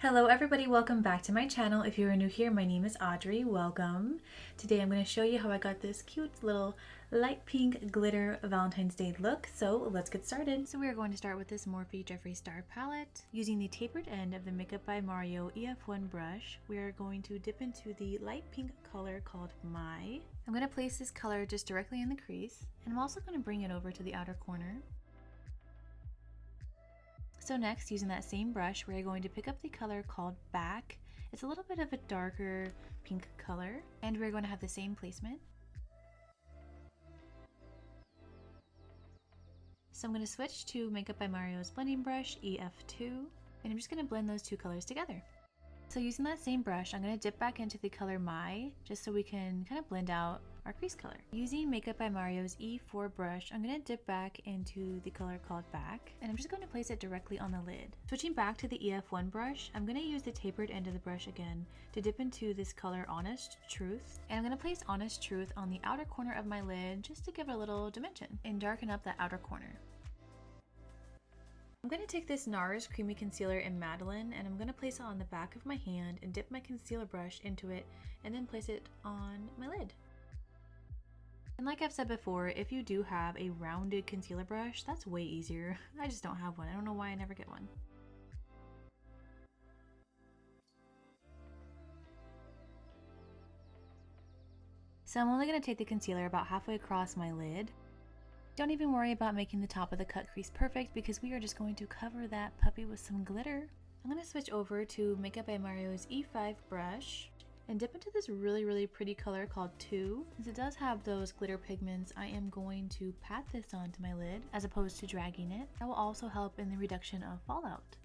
Hello everybody, welcome back to my channel. If you're new here, my name is Adri. Welcome. Today I'm going to show you how I got this cute little light pink glitter Valentine's Day look. So let's get started. So we are going to start with this MORPHE JEFFREE Star palette. Using the tapered end of the Makeup by Mario EF1 brush, we are going to dip into the light pink color called My. I'm going to place this color just directly in the crease, and I'm also going to bring it over to the outer corner. So next, using that same brush, we're going to pick up the color called Back. It's a little bit of a darker pink color, and we're going to have the same placement. So I'm going to switch to Makeup by Mario's blending brush, EF2, and I'm just going to blend those two colors together. So using that same brush, I'm going to dip back into the color My, just so we can kind of blend out our crease color. Using Makeup by Mario's E4 brush, I'm going to dip back into the color called Back, and I'm just going to place it directly on the lid. Switching back to the EF1 brush, I'm going to use the tapered end of the brush again to dip into this color Honest Truth, and I'm going to place Honest Truth on the outer corner of my lid just to give it a little dimension and darken up that outer corner. I'm going to take this NARS Creamy Concealer in Madeline, and I'm going to place it on the back of my hand and dip my concealer brush into it and then place it on my lid. And like I've said before, if you do have a rounded concealer brush, that's way easier. I just don't have one. I don't know why I never get one. So I'm only going to take the concealer about halfway across my lid. Don't even worry about making the top of the cut crease perfect, because we are just going to cover that puppy with some glitter. I'm going to switch over to Makeup by Mario's E5 brush and dip into this really pretty color called 2. Since it does have those glitter pigments, I am going to pat this onto my lid as opposed to dragging it. That will also help in the reduction of fallout.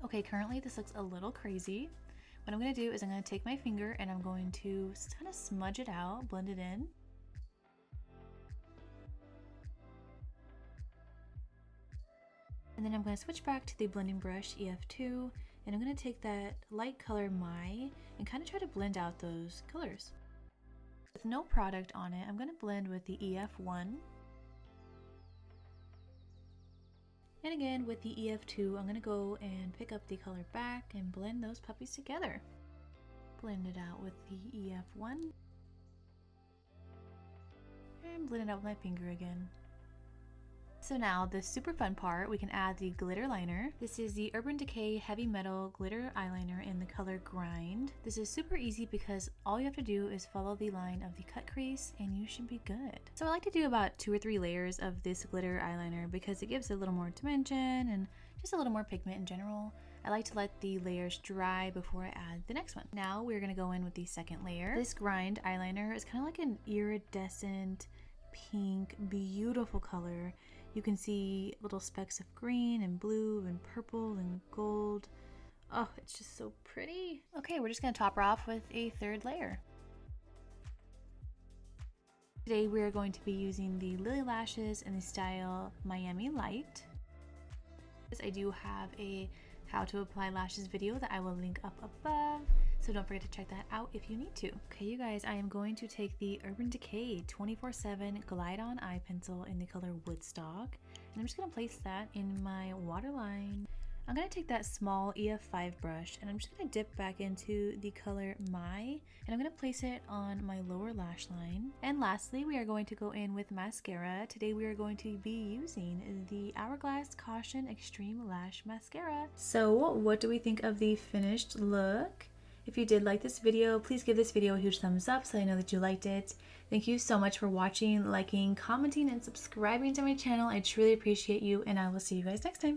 Okay, currently this looks a little crazy. What I'm going to do is I'm going to take my finger and I'm going to kind of smudge it out, blend it in. And then I'm going to switch back to the blending brush EF2, and I'm going to take that light color My and kind of try to blend out those colors. With no product on it, I'm going to blend with the EF1. And again, with the EF2, I'm going to go and pick up the color Back and blend those puppies together. Blend it out with the EF1. And blend it out with my finger again. So now, the super fun part, we can add the glitter liner. This is the Urban Decay Heavy Metal Glitter Eyeliner in the color Grind. This is super easy because all you have to do is follow the line of the cut crease and you should be good. So I like to do about 2 or 3 layers of this glitter eyeliner because it gives a little more dimension and just a little more pigment in general. I like to let the layers dry before I add the next one. Now we're going to go in with the second layer. This Grind eyeliner is kind of like an iridescent pink, beautiful color. You can see little specks of green and blue and purple and gold. Oh, it's just so pretty. Okay, we're just gonna top her off with a third layer. Today we are going to be using the Lilly lashes in the style Miami Light. I do have a how to apply lashes video that I will link up above, so don't forget to check that out if you need to. Okay, you guys, I am going to take the Urban Decay 24/7 Glide On Eye Pencil in the color Woodstock, and I'm just going to place that in my waterline. I'm going to take that small EF5 brush and I'm just going to dip back into the color My, and I'm going to place it on my lower lash line. And lastly, we are going to go in with mascara. Today we are going to be using the Hourglass Caution Extreme Lash Mascara. So what do we think of the finished look? If you did like this video, please give this video a huge thumbs up so I know that you liked it. Thank you so much for watching, liking, commenting, and subscribing to my channel. I truly appreciate you, and I will see you guys next time.